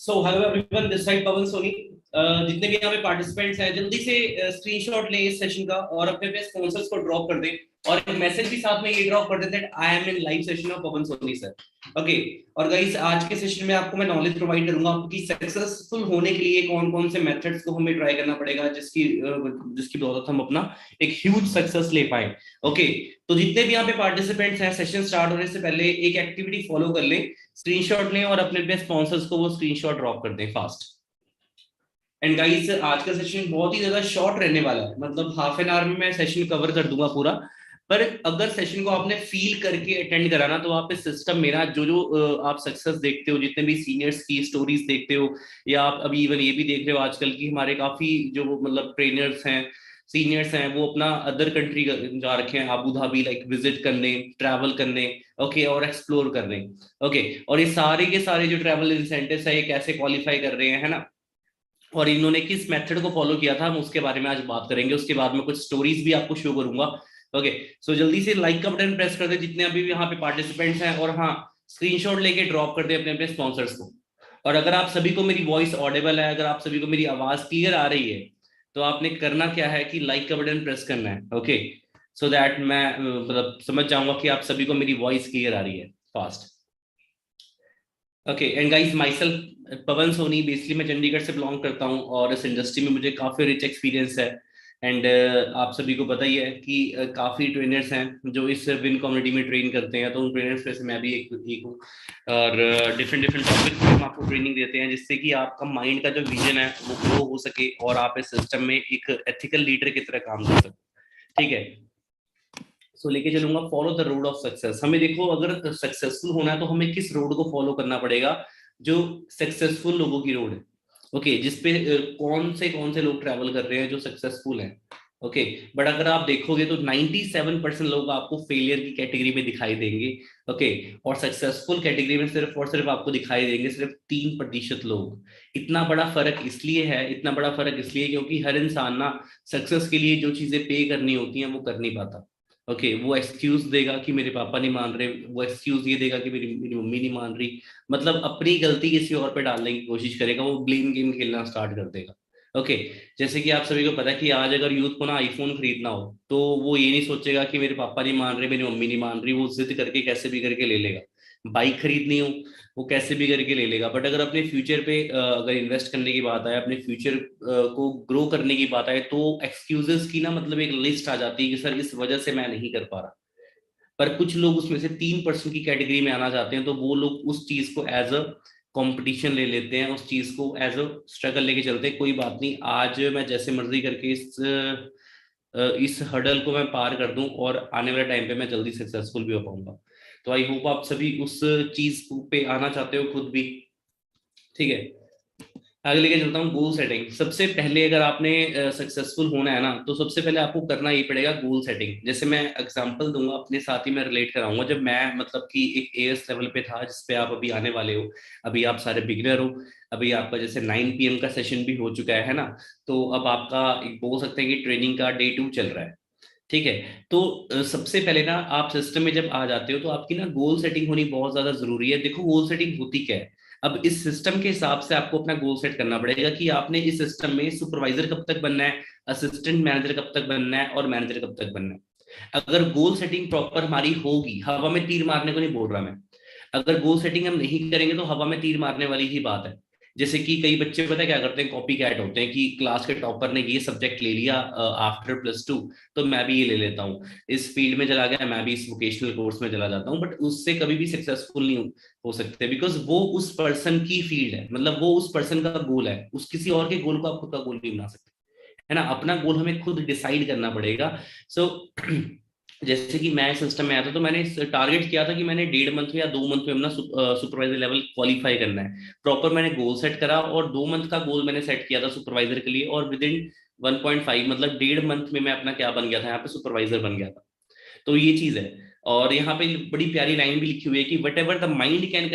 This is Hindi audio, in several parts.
So hello everyone, this side Pawan Soni. जितने भी यहाँ पे पार्टिसिपेंट्स हैं जल्दी से स्क्रीनशॉट लें इस सेशन का और अपने पे स्पॉन्सर्स को ड्रॉप कर दें और एक मैसेज भी साथ में ये ड्रॉप कर दें that I am in live session of Pavan Soni sir. Okay. और गाइस, आज के सेशन में आपको मैं नॉलेज प्रोवाइड करूंगा कि सक्सेसफुल होने के लिए कौन कौन से मेथड्स को हमें ट्राई करना पड़ेगा जिसकी बदौलत हम अपना एक ह्यूज सक्सेस ले पाए। ओके। तो जितने भी यहाँ पे पार्टिसिपेंट्स हैं, सेशन स्टार्ट होने से पहले एक एक्टिविटी फॉलो कर लें, स्क्रीनशॉट लें और अपने पे स्पॉन्सर्स को वो स्क्रीनशॉट ड्रॉप कर दें फास्ट। एंड गाइस, आज का सेशन बहुत ही ज्यादा शॉर्ट रहने वाला है, मतलब हाफ एन आवर में मैं सेशन कवर कर दूंगा पूरा। पर अगर सेशन को आपने फील करके अटेंड करा ना, तो आप इस सिस्टम में ना जो जो आप सक्सेस देखते हो, जितने भी सीनियर्स की स्टोरीज देखते हो, या आप अभी इवन ये भी देख रहे हो आजकल की हमारे काफी जो मतलब ट्रेनर्स हैं, सीनियर्स हैं, वो अपना अदर कंट्री जा रखे हैं, अबू धाबी लाइक विजिट करने, ट्रैवल करने। ओके। और एक्सप्लोर करने। ओके। और ये सारे के सारे जो ट्रैवल इंसेंटिव्स है, ये कैसे क्वालिफाई कर रहे हैं, है ना, और इन्होंने किस मेथड को फॉलो किया था, हम उसके बारे में आज बात करेंगे। उसके बाद में कुछ स्टोरीज भी आपको शो करूंगा। ओके। सो जल्दी से लाइक का बटन प्रेस कर दे जितने अभी भी यहाँ पे पार्टिसिपेंट्स हैं, और हाँ, स्क्रीनशॉट लेके ड्रॉप कर दे अपने अपने स्पॉन्सर्स को। और अगर आप सभी को मेरी वॉइस ऑडिबल है, अगर आप सभी को मेरी आवाज क्लियर आ रही है, तो आपने करना क्या है कि लाइक का बटन प्रेस करना है। ओके। सो दैट मैं मतलब समझ जाऊंगा कि आप सभी को मेरी वॉइस क्लियर आ रही है fast. Okay. And guys, myself Pavan Soni, basically मैं चंडीगढ़ से बिलोंग करता हूँ और इस इंडस्ट्री में मुझे काफ़ी रिच एक्सपीरियंस है। एंड आप सभी को पता ही है कि काफ़ी ट्रेनर्स हैं जो इस विन कम्युनिटी में ट्रेन करते हैं, तो उन ट्रेनर्स में से मैं भी एक हूँ। और डिफरेंट डिफरेंट टॉपिक्स पे हम आपको ट्रेनिंग देते हैं, जिससे कि आपका माइंड का जो विजन है वो ग्रो हो सके और आप इस सिस्टम में एक एथिकल लीडर की तरह काम कर सको। ठीक है। सो लेके चलूंगा follow the road of success. हमें देखो, अगर सक्सेसफुल होना है तो हमें किस रोड को फॉलो करना पड़ेगा, जो सक्सेसफुल लोगों की रोड है। ओके। जिसपे कौन से लोग ट्रैवल कर रहे हैं जो सक्सेसफुल हैं। ओके। बट अगर आप देखोगे तो 97% लोग आपको फेलियर की कैटेगरी में दिखाई देंगे। ओके। और सक्सेसफुल कैटेगरी में सिर्फ और सिर्फ आपको दिखाई देंगे सिर्फ 3% लोग। इतना बड़ा फर्क इसलिए है, इतना बड़ा फर्क इसलिए क्योंकि हर इंसान ना सक्सेस के लिए जो चीजें पे करनी होती हैं वो कर नहीं पाता। ओके। वो एक्सक्यूज देगा कि मेरे पापा नहीं मान रहे, वो एक्सक्यूज ये देगा कि मेरी मेरी मम्मी नहीं मान रही, मतलब अपनी गलती किसी और पे डालने की कोशिश करेगा, वो ब्लेम गेम खेलना स्टार्ट कर देगा। ओके। जैसे कि आप सभी को पता है कि आज अगर यूथ को ना आईफोन खरीदना हो, तो वो ये नहीं सोचेगा कि मेरे पापा नहीं मान रहे, मेरी मम्मी नहीं मान रही, वो जिद करके कैसे भी करके ले लेगा। बाइक खरीदनी हो, वो कैसे भी करके ले लेगा। बट अगर अपने फ्यूचर पे अगर इन्वेस्ट करने की बात आए, अपने फ्यूचर को ग्रो करने की बात आए, तो एक्सक्यूजेस की ना मतलब एक लिस्ट आ जाती है कि सर इस वजह से मैं नहीं कर पा रहा। पर कुछ लोग उसमें से 3% की कैटेगरी में आना चाहते हैं, तो वो लोग उस चीज को एज अ कंपटीशन ले लेते हैं, उस चीज को एज अ स्ट्रगल लेके चलते हैं। कोई बात नहीं, आज मैं जैसे मर्जी करके इस हर्डल को मैं पार कर दूं और आने वाले टाइम पे मैं जल्दी सक्सेसफुल भी हो पाऊंगा। तो आई होप आप सभी उस चीज पे आना चाहते हो खुद भी। ठीक है। आगे लेके चलता हूँ, गोल सेटिंग। सबसे पहले अगर आपने सक्सेसफुल होना है ना, तो सबसे पहले आपको करना ही पड़ेगा गोल सेटिंग। जैसे मैं एग्जांपल दूंगा अपने साथ ही मैं रिलेट कराऊंगा। जब मैं मतलब कि एक एएस लेवल पे था, जिसपे आप अभी आने वाले हो, अभी आप सारे बिगिनर हो, अभी आपका जैसे 9 PM का सेशन भी हो चुका है ना, तो अब आपका एक बोल सकते हैं कि ट्रेनिंग का डे 2 चल रहा है। ठीक है। तो सबसे पहले ना आप सिस्टम में जब आ जाते हो, तो आपकी ना गोल सेटिंग होनी बहुत ज्यादा जरूरी है। देखो, गोल सेटिंग होती क्या है। अब इस सिस्टम के हिसाब से आपको अपना गोल सेट करना पड़ेगा कि आपने इस सिस्टम में सुपरवाइजर कब तक बनना है, असिस्टेंट मैनेजर कब तक बनना है, और मैनेजर कब तक बनना है। अगर गोल सेटिंग प्रॉपर हमारी होगी, हवा में तीर मारने को नहीं बोल रहा मैं, अगर गोल सेटिंग हम नहीं करेंगे तो हवा में तीर मारने वाली ही बात है। जैसे कि कई बच्चे पता है क्या करते हैं, कॉपी कैट होते हैं कि क्लास के टॉपर ने ये सब्जेक्ट ले लिया आफ्टर +2, तो मैं भी ये ले लेता हूँ, इस फील्ड में चला गया, मैं भी इस वोकेशनल कोर्स में चला जाता हूँ। बट उससे कभी भी सक्सेसफुल नहीं हो सकते, बिकॉज वो उस पर्सन की फील्ड है, मतलब वो उस पर्सन का गोल है, उस किसी और के गोल को आप खुद का गोल नहीं बना सकते, है ना। अपना गोल हमें खुद डिसाइड करना पड़ेगा। सो जैसे कि मैं सिस्टम में आया था, तो मैंने टारगेट किया था कि मैंने 1.5 मंथ या 2 मंथ में अपना सुपरवाइजर लेवल क्वालिफाई करना है। प्रॉपर मैंने गोल सेट करा और 2 मंथ का गोल मैंने सेट किया था सुपरवाइजर के लिए, और विद इन 1.5 मतलब 1.5 मंथ में मैं अपना क्या बन गया था, यहाँ पे सुपरवाइजर बन गया था। तो ये चीज है। और यहाँ पे बड़ी प्यारी लाइन भी लिखी हुई है कि what ever the mind can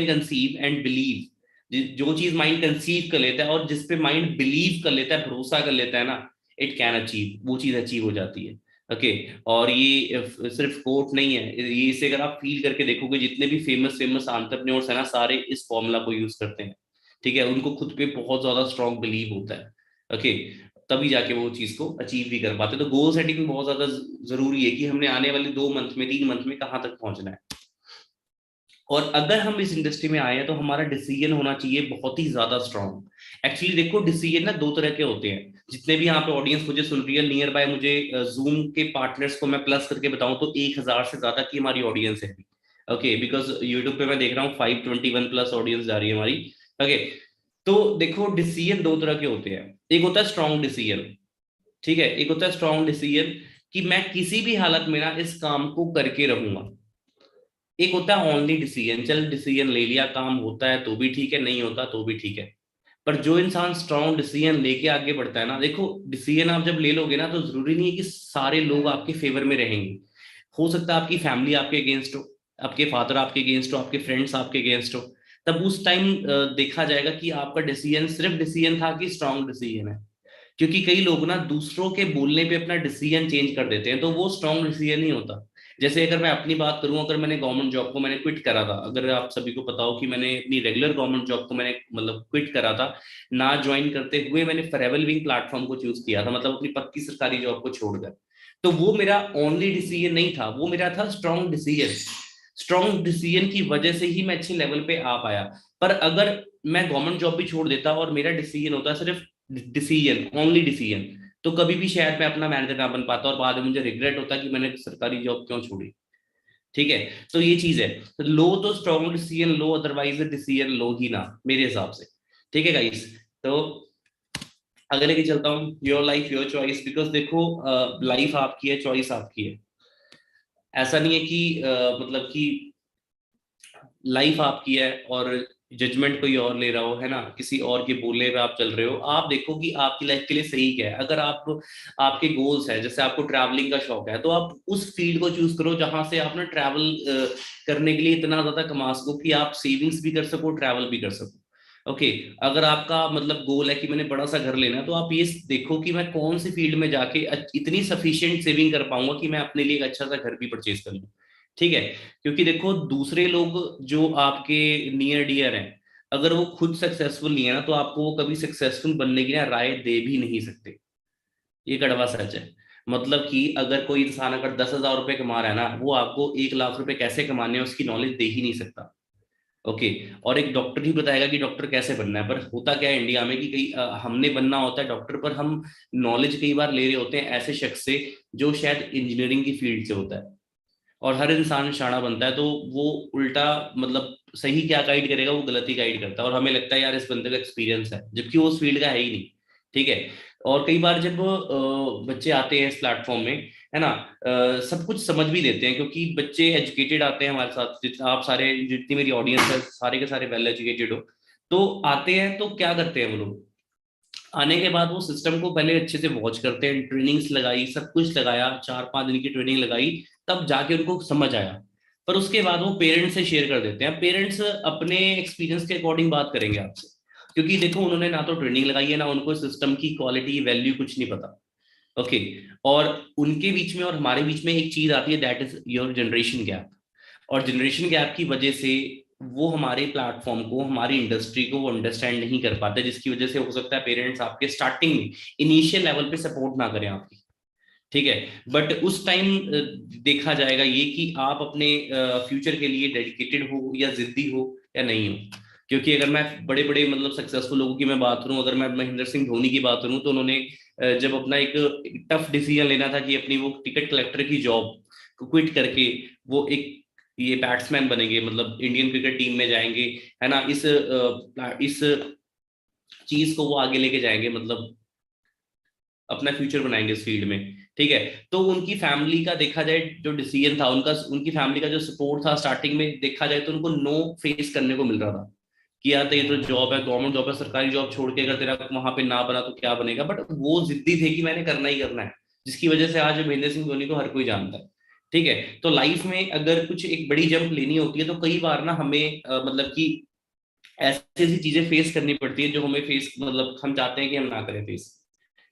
conceive and believe, जो चीज माइंड कंसीव कर लेता है और जिसपे माइंड बिलीव कर लेता है, भरोसा कर लेता है ना, इट कैन अचीव, वो चीज अचीव हो जाती है। ओके। और ये सिर्फ कोट नहीं है, ये इसे अगर आप फील करके देखोगे, जितने भी फेमस फेमस एंटरप्रेन्योर्स है ना, सारे इस फॉर्मूला को यूज करते हैं। ठीक है, उनको खुद पे बहुत ज्यादा स्ट्रॉन्ग बिलीव होता है। ओके, तभी जाके वो चीज को अचीव भी कर पाते हैं। तो गोल सेटिंग बहुत ज्यादा जरूरी है कि हमने आने वाले 2 मंथ में, 3 मंथ में कहाँ तक पहुंचना है। और अगर हम इस इंडस्ट्री में आए हैं तो हमारा डिसीजन होना चाहिए बहुत ही ज्यादा स्ट्रांग। एक्चुअली देखो, डिसीजन ना 2 तरह के होते हैं। जितने भी यहाँ पे ऑडियंस मुझे सुन रही है नियर बाय, मुझे जूम के पार्टनर्स को मैं प्लस करके बताऊं तो 1,000 से ज्यादा की हमारी ऑडियंस है। ओके, बिकॉज यूट्यूब पे मैं देख रहा हूँ 521 प्लस ऑडियंस जा रही है हमारी। ओके, तो देखो डिसीजन 2 तरह के होते हैं। एक होता है स्ट्रॉन्ग डिसीजन, ठीक है, एक होता है स्ट्रॉन्ग डिसीजन कि मैं किसी भी हालत में ना इस काम को करके रहूंगा। एक होता है ओनली डिसीजन, चल डिसीजन ले लिया, काम होता है तो भी ठीक है, नहीं होता तो भी ठीक है। पर जो इंसान स्ट्रॉन्ग डिसीजन लेके आगे बढ़ता है ना, देखो डिसीजन आप जब ले लोगे ना तो जरूरी नहीं है कि सारे लोग आपके फेवर में रहेंगे। हो सकता है आपकी फैमिली आपके अगेंस्ट हो, आपके फादर आपके अगेंस्ट हो, आपके फ्रेंड्स आपके अगेंस्ट हो। तब उस टाइम देखा जाएगा कि आपका डिसीजन सिर्फ डिसीजन था कि स्ट्रॉन्ग डिसीजन है। क्योंकि कई लोग ना दूसरों के बोलने पे अपना डिसीजन चेंज कर देते हैं, तो वो स्ट्रॉन्ग डिसीजन नहीं होता। जैसे अगर मैं अपनी बात करूं, अगर मैंने गवर्नमेंट जॉब को मैंने क्विट करा था, अगर आप सभी को पता हो कि मैंने अपनी रेगुलर गवर्नमेंट जॉब को मैंने मतलब क्विट करा था, ना ज्वाइन करते हुए मैंने फॉरएवर लिविंग प्लेटफॉर्म को चूज किया था, मतलब अपनी पक्की सरकारी जॉब को छोड़कर। तो वो मेरा ओनली डिसीजन नहीं था, वो मेरा था स्ट्रॉन्ग डिसीजन। स्ट्रॉन्ग डिसीजन की वजह से ही मैं अच्छे लेवल पे आ पाया। पर अगर मैं गवर्नमेंट जॉब भी छोड़ देता और मेरा डिसीजन होता सिर्फ डिसीजन, ओनली डिसीजन, तो कभी भी शायद मैं अपना मैनेजर ना बन पाता और बाद में मुझे रिग्रेट होता कि मैंने सरकारी जॉब क्यों छोड़ी। ठीक है, तो ये चीज है। तो लो तो स्ट्रॉन्ग डिसीजन लो, अदरवाइज डिसीजन लो ही ना, मेरे हिसाब से। ठीक है गाइस, तो अगले लेके चलता हूँ, your life your choice. Because देखो, लाइफ आपकी है, चॉइस आपकी है। ऐसा नहीं है कि मतलब कि लाइफ आपकी है और जजमेंट कोई और ले रहा हो, है ना, किसी और के बोलने पे आप चल रहे हो। आप देखो कि आपकी लाइफ के लिए सही क्या है। अगर आप, आपके गोल्स है, जैसे आपको ट्रैवलिंग का शौक है, तो आप उस फील्ड को चूज करो जहां से आप ना ट्रैवल करने के लिए इतना ज्यादा कमा सको कि आप सेविंग्स भी कर सको, ट्रैवल भी कर सको। ओके, अगर आपका मतलब गोल है कि मैंने बड़ा सा घर लेना है, तो आप ये देखो कि मैं कौन सी फील्ड में जाके इतनी सफिशिएंट सेविंग कर पाऊंगा कि मैं अपने लिए एक अच्छा सा घर भी परचेज कर लूँ। ठीक है, क्योंकि देखो दूसरे लोग जो आपके नियर डियर हैं, अगर वो खुद सक्सेसफुल नहीं है ना, तो आपको वो कभी सक्सेसफुल बनने की ना राय दे भी नहीं सकते। ये कड़वा सच है। मतलब कि अगर कोई इंसान अगर 10,000 रुपए कमा रहा है ना, वो आपको 1 लाख रुपए कैसे कमाने हैं उसकी नॉलेज दे ही नहीं सकता। ओके, और एक डॉक्टर ही बताएगा कि डॉक्टर कैसे बनना है। पर होता क्या है इंडिया में कि कई हमने बनना होता है डॉक्टर, पर हम नॉलेज कई बार ले रहे होते हैं ऐसे शख्स से जो शायद इंजीनियरिंग की फील्ड से होता है। और हर इंसान शाना बनता है, तो वो उल्टा मतलब सही क्या गाइड करेगा, वो गलत ही गाइड करता है, और हमें लगता है यार इस बंदे का एक्सपीरियंस है, जबकि वो उस फील्ड का है ही नहीं। ठीक है, और कई बार जब बच्चे आते हैं इस प्लेटफॉर्म में, है ना, सब कुछ समझ भी लेते हैं क्योंकि बच्चे एजुकेटेड आते हैं हमारे साथ। आप सारे, जितनी मेरी ऑडियंस है, सारे के सारे वेल एजुकेटेड हो, तो आते हैं तो क्या करते हैं वो लोग, आने के बाद वो सिस्टम को पहले अच्छे से वॉच करते हैं, ट्रेनिंग्स लगाई, सब कुछ लगाया, 4-5 दिन की ट्रेनिंग लगाई, तब जाके उनको समझ आया। पर उसके बाद वो पेरेंट्स से शेयर कर देते हैं। पेरेंट्स अपने एक्सपीरियंस के अकॉर्डिंग बात करेंगे आपसे, क्योंकि देखो उन्होंने ना तो ट्रेनिंग लगाई है, ना उनको सिस्टम की क्वालिटी वैल्यू कुछ नहीं पता। ओके, और उनके बीच में और हमारे बीच में एक चीज आती है, that is your generation gap. और जनरेशन गैप की वजह से वो हमारे प्लेटफॉर्म को, हमारी इंडस्ट्री को वो अंडरस्टैंड नहीं कर पाते, जिसकी वजह से हो सकता है पेरेंट्स आपके स्टार्टिंग में, इनिशियल लेवल पे सपोर्ट ना करें आपकी। ठीक है, बट उस टाइम देखा जाएगा ये कि आप अपने फ्यूचर के लिए डेडिकेटेड हो या जिद्दी हो या नहीं हो। क्योंकि अगर मैं बड़े बड़े मतलब सक्सेसफुल लोगों की मैं बात करूं, अगर मैं महेंद्र सिंह धोनी की बात करूं, तो उन्होंने जब अपना एक टफ डिसीजन लेना था कि अपनी वो टिकट कलेक्टर की जॉब को क्विट करके वो एक ये बैट्समैन बनेंगे, मतलब इंडियन क्रिकेट टीम में जाएंगे, है ना, इस चीज को वो आगे लेके जाएंगे, मतलब अपना फ्यूचर बनाएंगे इस फील्ड में। ठीक है, तो उनकी फैमिली का देखा जाए जो डिसीजन था उनका, उनकी फैमिली का जो सपोर्ट था स्टार्टिंग में देखा जाए, तो उनको नो फेस करने को मिल रहा था कि यार तेरी तो जॉब है, गवर्नमेंट जॉब है, सरकारी जॉब छोड़ के अगर तेरा वहां पे ना बना तो क्या बनेगा। बट वो जिद्दी थे कि मैंने करना ही करना है, जिसकी वजह से आज महेंद्र सिंह धोनी को हर कोई जानता है। ठीक है, तो लाइफ में अगर कुछ एक बड़ी जंप लेनी होती है तो कई बार ना हमें मतलब कि ऐसी ऐसी चीजें फेस करनी पड़ती है जो हमें फेस, मतलब हम चाहते हैं कि हम ना करें फेस,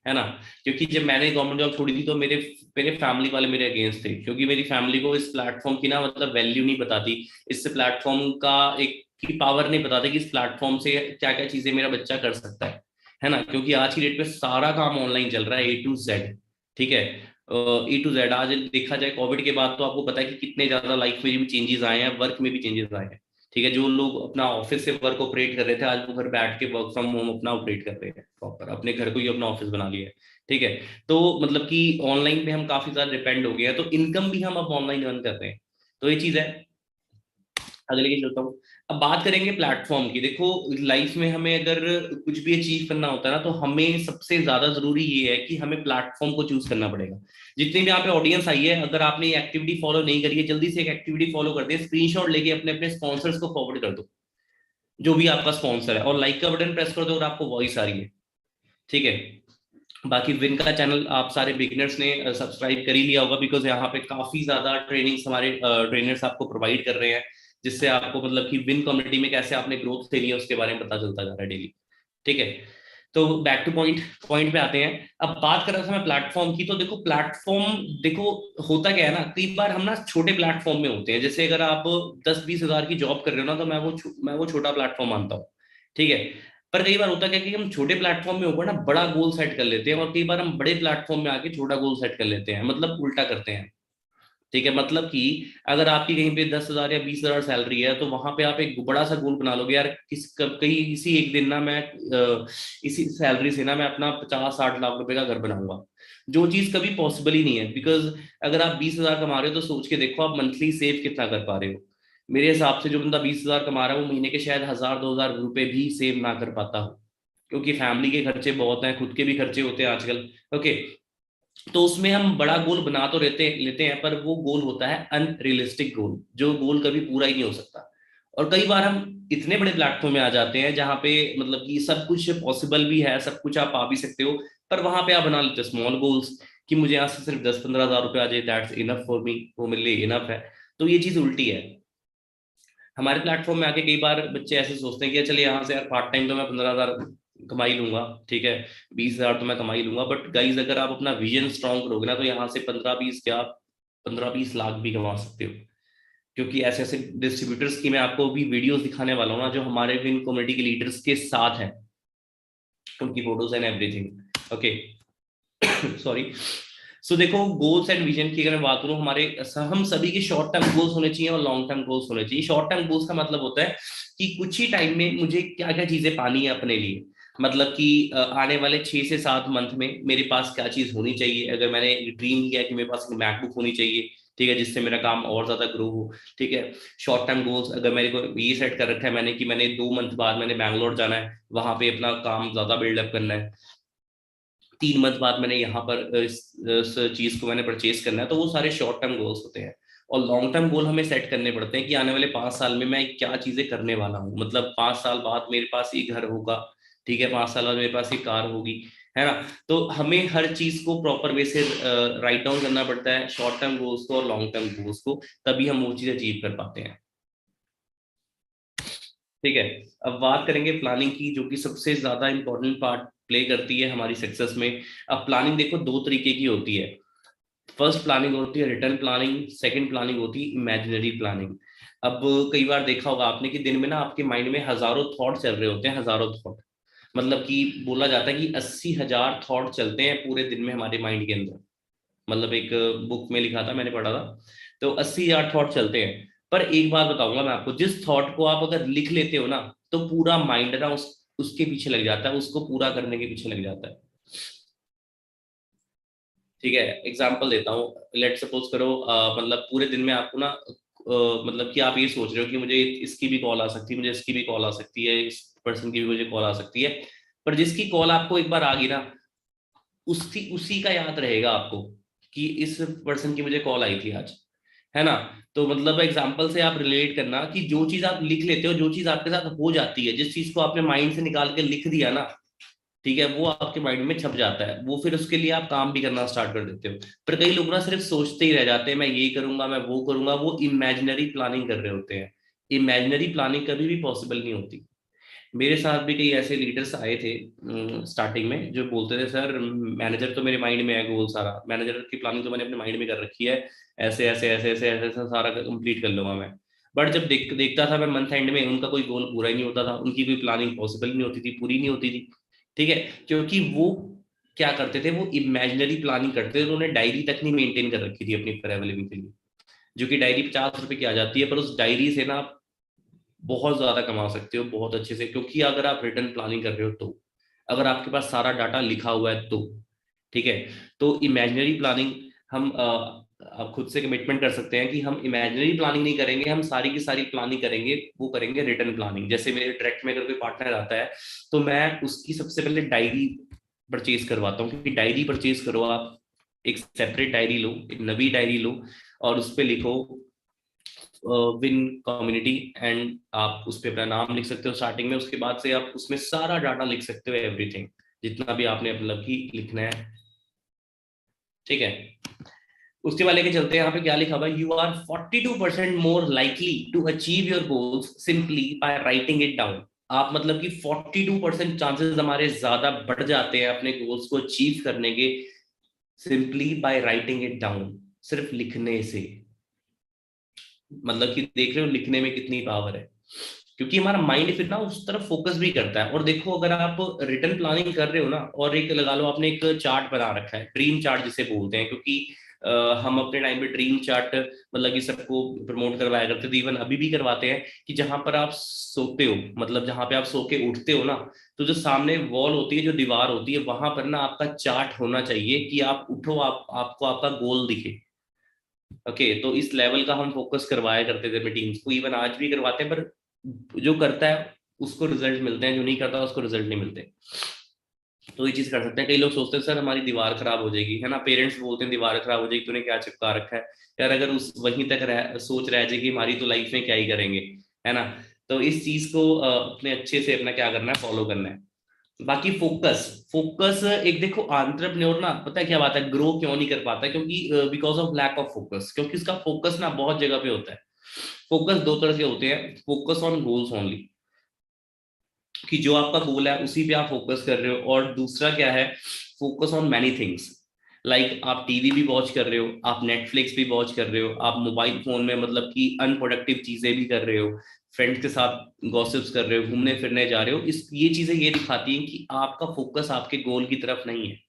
है ना। क्योंकि जब मैंने गवर्नमेंट जॉब छोड़ी थी तो मेरे मेरे फैमिली वाले मेरे अगेंस्ट थे, क्योंकि मेरी फैमिली को इस प्लेटफॉर्म की ना मतलब वैल्यू नहीं बताती, इस प्लेटफॉर्म का एक की पावर नहीं बताते कि इस प्लेटफॉर्म से क्या क्या चीजें मेरा बच्चा कर सकता है ना। क्योंकि आज की डेट पे सारा काम ऑनलाइन चल रहा है, A to Z। ठीक है, A to Z। आज देखा जाए कोविड के बाद तो आपको पता है कि कितने ज्यादा लाइफ में भी चेंजेस आए हैं, वर्क में भी चेंजेस आए हैं। ठीक है, जो लोग अपना ऑफिस से वर्क ऑपरेट कर रहे थे, आज वो घर बैठ के वर्क फ्रॉम होम अपना ऑपरेट कर रहे हैं, प्रॉपर अपने घर को ही अपना ऑफिस बना लिया है। ठीक है, तो मतलब कि ऑनलाइन पे हम काफी ज्यादा डिपेंड हो गए हैं, तो इनकम भी हम अब ऑनलाइन अर्न कर रहे हैं। तो ये चीज है। आगे लेके चलता हूँ। अब बात करेंगे प्लेटफॉर्म की। देखो, लाइफ में हमें अगर कुछ भी अचीव करना होता है ना, तो हमें सबसे ज्यादा जरूरी ये है कि हमें प्लेटफॉर्म को चूज करना पड़ेगा। जितनी भी यहाँ पे ऑडियंस आई है, अगर आपने ये एक्टिविटी फॉलो नहीं करी है, जल्दी से एक एक्टिविटी फॉलो कर दे, स्क्रीनशॉट लेके अपने अपने स्पॉन्सर्स को फॉरवर्ड कर दो, जो भी आपका स्पॉन्सर है, और लाइक का बटन प्रेस कर दो अगर आपको वॉइस आ रही है। ठीक है, बाकी विन का चैनल आप सारे बिगिनर्स ने सब्सक्राइब कर ही लिया होगा, बिकॉज यहाँ पे काफी ज्यादा ट्रेनिंग्स हमारे ट्रेनर्स आपको प्रोवाइड कर रहे हैं, जिससे आपको मतलब कि विन कम्युनिटी में कैसे आपने ग्रोथ लेनी है उसके बारे में पता चलता जा रहा है डेली। ठीक है, तो बैक टू पॉइंट, पॉइंट पे आते हैं। अब बात कर रहा था मैं प्लेटफॉर्म की, तो देखो प्लेटफॉर्म, देखो होता क्या है ना, कई बार हम ना छोटे प्लेटफॉर्म में होते हैं। जैसे अगर आप 10-20 हज़ार की जॉब कर रहे हो ना, तो मैं वो छोटा प्लेटफॉर्म मानता हूँ। ठीक है, पर कई बार होता क्या है कि हम छोटे प्लेटफॉर्म में होकर ना बड़ा गोल सेट कर लेते हैं, और कई बार हम बड़े प्लेटफॉर्म में आके छोटा गोल सेट कर लेते हैं, मतलब उल्टा करते हैं। ठीक है, मतलब कि अगर आपकी कहीं पे 10 हज़ार या 20 हज़ार सैलरी है, तो वहां पे आप एक बड़ा सा गोल बना लोगे, यार कहीं इसी एक दिन ना मैं इसी सैलरी से ना मैं अपना 50-60 लाख रुपए का घर बनाऊंगा, जो चीज कभी पॉसिबल ही नहीं है। बिकॉज अगर आप 20 हज़ार कमा रहे हो, तो सोच के देखो आप मंथली सेव कितना कर पा रहे हो। मेरे हिसाब से जो बंदा 20 हज़ार कमा रहा है, वो महीने के शायद 1000-2000 रुपए भी सेव ना कर पाता हो, क्योंकि फैमिली के खर्चे बहुत हैं, खुद के भी खर्चे होते हैं आजकल। ओके, तो उसमें हम बड़ा गोल बना तो लेते लेते हैं, पर वो गोल होता है अनरियलिस्टिक गोल, जो गोल कभी पूरा ही नहीं हो सकता। और कई बार हम इतने बड़े प्लेटफॉर्म में आ जाते हैं जहां पे मतलब कि सब कुछ पॉसिबल भी है, सब कुछ आप पा भी सकते हो, पर वहां पे आप बना लेते हो स्मॉल गोल्स, कि मुझे यहाँ से सिर्फ 10-15 हज़ार रुपए आ जाए, दैट्स इनफ फॉर मी, वो मेरे लिए इनफ है। तो ये चीज उल्टी है। हमारे प्लेटफॉर्म में आके कई बार बच्चे ऐसे सोचते हैं कि चलिए यहाँ से यार पार्ट टाइम तो मैं 15 हज़ार कमा ही लूंगा, ठीक है, 20 हज़ार तो मैं कमा ही लूंगा। बट गाइज, अगर आप अपना विजन स्ट्रांग करोगे ना, तो यहाँ से 15-20 क्या, 15-20 लाख भी कमा सकते हो। क्योंकि ऐसे ऐसे डिस्ट्रीब्यूटर्स की मैं आपको भी वीडियोस दिखाने वाला हूँ ना, जो हमारे विन कम्युनिटी के लीडर्स के साथ हैं, उनकी photos and everything. Okay, sorry. So देखो, गोल्स एंड विजन की अगर मैं बात करूं, हमारे हम सभी के शॉर्ट टर्म गोल्स होने चाहिए और लॉन्ग टर्म गोल्स होने चाहिए। शॉर्ट टर्म गोल्स का मतलब होता है कि कुछ ही टाइम में मुझे क्या क्या चीजें पानी है अपने लिए। मतलब कि आने वाले 6 से 7 मंथ में मेरे पास क्या चीज होनी चाहिए। अगर मैंने ड्रीम किया कि मेरे पास एक मैकबुक होनी चाहिए, ठीक है, जिससे मेरा काम और ज्यादा ग्रो हो। ठीक है, शॉर्ट टर्म गोल्स अगर मेरे को ये सेट कर रखा है मैंने कि मैंने 2 मंथ बाद मैंने बैंगलोर जाना है, वहां पे अपना काम ज्यादा बिल्डअप करना है। 3 मंथ बाद मैंने यहाँ पर इस चीज को मैंने परचेज करना है। तो वो सारे शॉर्ट टर्म गोल्स होते हैं। और लॉन्ग टर्म गोल हमें सेट करने पड़ते हैं कि आने वाले 5 साल में मैं क्या चीजें करने वाला हूँ। मतलब 5 साल बाद मेरे पास ये घर होगा, ठीक है, 5 साल बाद मेरे पास ये कार होगी, है ना। तो हमें हर चीज को प्रॉपर वे से राइट डाउन करना पड़ता है, शॉर्ट टर्म गोल्स को और लॉन्ग टर्म गोल्स को, तभी हम वो चीज अचीव कर पाते हैं। ठीक है, अब बात करेंगे प्लानिंग की, जो कि सबसे ज्यादा इंपॉर्टेंट पार्ट प्ले करती है हमारी सक्सेस में। अब प्लानिंग देखो दो तरीके की होती है। फर्स्ट प्लानिंग होती है रिटर्न प्लानिंग, सेकंड प्लानिंग होती है इमेजिनरी प्लानिंग। अब कई बार देखा होगा आपने कि दिन में ना आपके माइंड में हजारों थॉट चल रहे होते हैं, हजारों थॉट। मतलब कि बोला जाता है कि 80 हज़ार थॉट चलते हैं पूरे दिन में हमारे माइंड के अंदर। मतलब एक बुक में लिखा था, मैंने पढ़ा था। तो 80 हज़ार थॉट चलते हैं। पर एक बात बताऊंगा मैं आपको, जिस थॉट को आप अगर लिख लेते हो ना, तो पूरा माइंड ना उसके पीछे लग जाता है, उसको पूरा करने के पीछे लग जाता है। ठीक है, एग्जाम्पल देता हूँ। लेट सपोज करो मतलब पूरे दिन में आपको ना मतलब कि आप ये सोच रहे हो कि मुझे इसकी भी कॉल आ सकती है, मुझे इसकी भी कॉल आ सकती है, इस पर्सन की भी मुझे कॉल आ सकती है। पर जिसकी कॉल आपको एक बार आ गई ना, उसी उसी का याद रहेगा आपको कि इस पर्सन की मुझे कॉल आई थी आज, है ना। तो मतलब एग्जाम्पल से आप रिलेट करना कि जो चीज आप लिख लेते हो, जो चीज आपके साथ हो जाती है, जिस चीज को आपने माइंड से निकाल के लिख दिया ना, ठीक है, वो आपके माइंड में छप जाता है। वो फिर उसके लिए आप काम भी करना स्टार्ट कर देते हो। पर कई लोग ना सिर्फ सोचते ही रह जाते हैं, मैं ये करूंगा, मैं वो करूंगा, वो इमेजिनरी प्लानिंग कर रहे होते हैं। इमेजिनरी प्लानिंग कभी भी पॉसिबल नहीं होती। मेरे साथ भी कई ऐसे लीडर्स आए थे स्टार्टिंग में, जो बोलते थे सर मैनेजर तो मेरे माइंड में है, गोल सारा मैनेजर की प्लानिंग तो मैंने अपने माइंड में कर रखी है, ऐसे ऐसे ऐसे ऐसे ऐसे, ऐसे सारा कंप्लीट कर लूंगा मैं। बट जब देखता था मैं मंथ एंड में, उनका कोई गोल पूरा ही नहीं होता था, उनकी कोई प्लानिंग पॉसिबल नहीं होती थी, पूरी नहीं होती थी। ठीक है, क्योंकि वो क्या करते थे, वो इमेजिनरी प्लानिंग करते थे, उन्होंने डायरी तक नहीं मेंटेन कर रखी थी अपनी फॉरएवर लिविंग के लिए, जो कि डायरी 50 रुपए की आ जाती है, पर उस डायरी से ना बहुत ज्यादा कमा सकते हो बहुत अच्छे से, क्योंकि अगर आप रिटर्न प्लानिंग कर रहे हो तो, अगर आपके पास सारा डाटा लिखा हुआ है तो। ठीक है, तो इमेजिनरी प्लानिंग हम आप खुद से कमिटमेंट कर सकते हैं कि हम इमेजिनरी प्लानिंग नहीं करेंगे, हम सारी की सारी प्लानिंग करेंगे, वो करेंगे रिटर्न प्लानिंग। जैसे मेरे डायरेक्ट में अगर कोई पार्टनर आता है तो मैं उसकी सबसे पहले डायरी परचेज करवाता हूँ, क्योंकि डायरी परचेज करो आप, एक सेपरेट डायरी लो, एक नवी डायरी लो, और उस पर लिखो विन कम्युनिटी, एंड आप उस पर अपना नाम लिख सकते हो स्टार्टिंग में, उसके बाद से आप उसमें सारा डाटा लिख सकते हो, एवरीथिंग जितना भी आपने मतलब कि लिखना है। ठीक है, उसके बाद लेके चलते हैं, यहाँ पे क्या लिखा हुआ है, you are 42% more likely to achieve your goals simply by writing it down. आप मतलब कि 42% चांसेस हमारे ज्यादा बढ़ जाते हैं अपने गोल्स को अचीव करने के, simply by writing it down, सिर्फ लिखने से। मतलब कि देख रहे हो लिखने में कितनी पावर है, क्योंकि हमारा माइंड फिर ना उस तरफ फोकस भी करता है। और देखो अगर आप रिटर्न प्लानिंग कर रहे हो ना, और एक लगा लो आपने एक चार्ट बना रखा है, ड्रीम चार्ट जिसे बोलते हैं, क्योंकि हम अपने टाइम पे ड्रीम चार्ट मतलब कि सबको प्रमोट करवाया करते थे, इवन अभी भी करवाते हैं, कि जहां पर आप सोते हो, मतलब जहां पे आप सो के उठते हो ना, तो जो सामने वॉल होती है, जो दीवार होती है, वहां पर ना आपका चार्ट होना चाहिए कि आप उठो, आप आपको आपका गोल दिखे। ओके, तो इस लेवल का हम फोकस करवाया करते थे अपनी टीम्स को, इवन आज भी करवाते हैं, पर जो करता है उसको रिजल्ट मिलते हैं, जो नहीं करता उसको रिजल्ट नहीं मिलते। तो ये चीज कर सकते हैं। कई लोग सोचते हैं सर हमारी दीवार खराब हो जाएगी, है ना, पेरेंट्स बोलते हैं दीवार खराब हो जाएगी, तूने क्या चिपका रखा है। यार अगर उस वहीं तक सोच रह जाएगी हमारी, तो लाइफ में क्या ही करेंगे, है ना। तो इस चीज को अपने अच्छे से अपना क्या करना है, फॉलो करना है। बाकी फोकस, फोकस एक देखो, एंटरप्रेन्योर ना पता है क्या बात है, ग्रो क्यों नहीं कर पाता, क्योंकि because of lack of focus, क्योंकि इसका फोकस ना बहुत जगह पे होता है। फोकस दो तरह से होते हैं, फोकस ऑन गोल्स ओनली, कि जो आपका गोल है उसी पे आप फोकस कर रहे हो, और दूसरा क्या है, focus on many things, like आप टीवी भी वॉच कर रहे हो, आप नेटफ्लिक्स भी वॉच कर रहे हो, आप मोबाइल फोन में मतलब कि अनप्रोडक्टिव चीजें भी कर रहे हो, फ्रेंड्स के साथ गॉसिप्स कर रहे हो, घूमने फिरने जा रहे हो, इस ये चीजें ये दिखाती हैं कि आपका फोकस आपके गोल की तरफ नहीं है।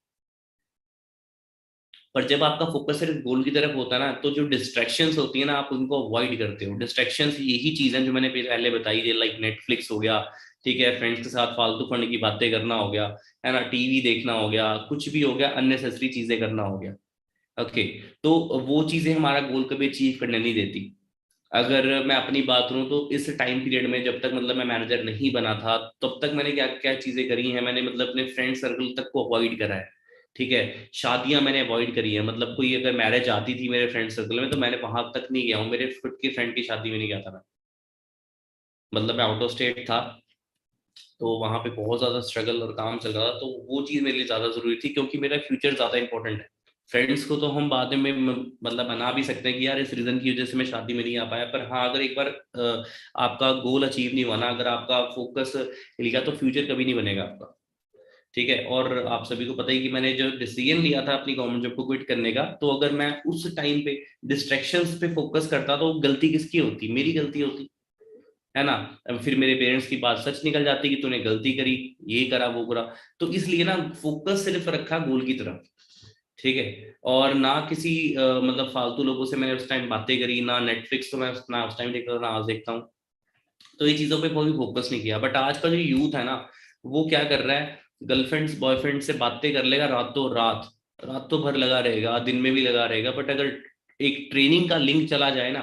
पर जब आपका फोकस सिर्फ गोल की तरफ होता है ना, तो जो डिस्ट्रैक्शंस होती है ना, आप उनको अवॉइड करते हो। डिस्ट्रैक्शंस यही चीजें जो मैंने पहले बताई थी, लाइक नेटफ्लिक्स हो गया, ठीक है, फ्रेंड्स के साथ फालतू फंड की बातें करना हो गया, है ना, टीवी देखना हो गया, कुछ भी हो गया, अननेसेसरी चीजें करना हो गया। ओके, तो वो चीजें हमारा गोल कभी अचीव करने नहीं देती। अगर मैं अपनी बात करूं तो इस टाइम पीरियड में, जब तक मतलब मैं मैनेजर नहीं बना था, तब तक मैंने क्या क्या चीजें करी हैं, मैंने मतलब अपने फ्रेंड सर्कल तक को अवॉइड करा है। ठीक है, शादियां मैंने अवॉइड करी है, मतलब कोई अगर मैरिज आती थी मेरे फ्रेंड सर्कल में, तो मैंने वहां तक नहीं गया हूँ, मेरे खुद के फ्रेंड की शादी में नहीं गया था मैं, मतलब मैं आउट ऑफ स्टेट था, तो वहां पे बहुत ज्यादा स्ट्रगल और काम चल रहा था, तो वो चीज मेरे लिए ज्यादा जरूरी थी, क्योंकि मेरा फ्यूचर ज्यादा इंपॉर्टेंट है। फ्रेंड्स को तो हम बाद में मतलब बना भी सकते हैं कि यार इस रीजन की वजह से मैं शादी में नहीं आ पाया, पर हाँ अगर एक बार आपका गोल अचीव नहीं हुआ ना, अगर आपका फोकस हिल गया, तो फ्यूचर कभी नहीं बनेगा आपका। ठीक है, और आप सभी को पता ही कि मैंने जो डिसीजन लिया था अपनी गवर्नमेंट जॉब को क्विट करने का, तो अगर मैं उस टाइम पे डिस्ट्रैक्शंस पे फोकस करता, तो गलती किसकी होती, मेरी गलती होती, है ना। अब फिर मेरे पेरेंट्स की बात सच निकल जाती कि तूने गलती करी, ये करा वो करा। तो इसलिए ना फोकस सिर्फ रखा गोल की तरफ। ठीक है, और ना किसी मतलब फालतू लोगों से मैंने उस टाइम बातें करी, ना नेटफ्लिक्स तो मैं ना उस टाइम देखता था ना आज देखता हूँ, तो ये चीजों पे कोई फोकस नहीं किया। बट आज का जो यूथ है ना, वो क्या कर रहा है, गर्लफ्रेंड्स बॉयफ्रेंड से बातें कर लेगा रातों रात, रातों भर लगा रहेगा, दिन में भी लगा रहेगा, बट अगर एक ट्रेनिंग का लिंक चला जाए ना,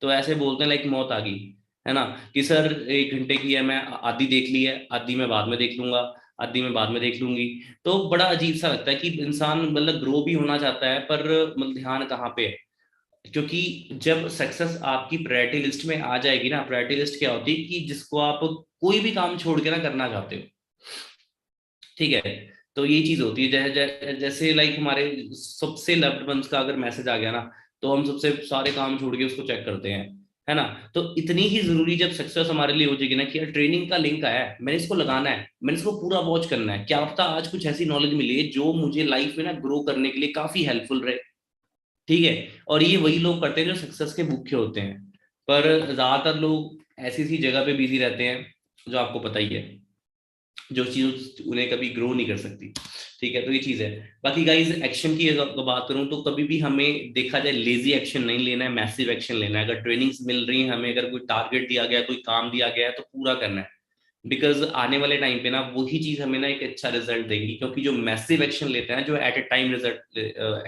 तो ऐसे बोलते हैं लाइक मौत आ गई, है ना, कि सर 1 घंटे की है, मैं आधी देख ली है, आधी मैं बाद में देख लूंगा, आधी मैं बाद में देख लूंगी। तो बड़ा अजीब सा लगता है कि इंसान मतलब ग्रो भी होना चाहता है, पर मतलब ध्यान कहाँ पे है। क्योंकि जब सक्सेस आपकी प्रायोरिटी लिस्ट में आ जाएगी ना, प्रायोरिटी लिस्ट क्या होती है कि जिसको आप कोई भी काम छोड़ के ना करना चाहते हो। ठीक है, तो ये चीज होती है, जैसे लाइक हमारे सबसे लव्ड वंस का अगर मैसेज आ गया ना, तो हम सबसे सारे काम छोड़ के उसको चेक करते हैं, है ना। तो इतनी ही जरूरी जब सक्सेस हमारे लिए हो जाएगी ना कि यार ट्रेनिंग का लिंक आया है, मैंने इसको लगाना है, मैंने इसको पूरा वॉच करना है, क्या पता आज कुछ ऐसी नॉलेज मिली है जो मुझे लाइफ में ना ग्रो करने के लिए काफी हेल्पफुल रहे। ठीक है। और ये वही लोग करते हैं जो सक्सेस के भूखे होते हैं, पर ज्यादातर लोग ऐसी सी जगह पे बिजी रहते हैं जो आपको पता ही है, जो चीज उन्हें कभी ग्रो नहीं कर सकती। ठीक है, तो ये चीज है। बाकी गाइज एक्शन की अगर बात करूं तो कभी भी हमें देखा जाए लेजी एक्शन नहीं लेना है, मैसिव एक्शन लेना है। अगर ट्रेनिंग्स मिल रही है हमें, अगर कोई टारगेट दिया गया, कोई काम दिया गया है तो पूरा करना है। बिकॉज आने वाले टाइम पे ना वही चीज हमें ना एक अच्छा रिजल्ट देगी, क्योंकि जो मैसिव एक्शन लेता है, जो at a time result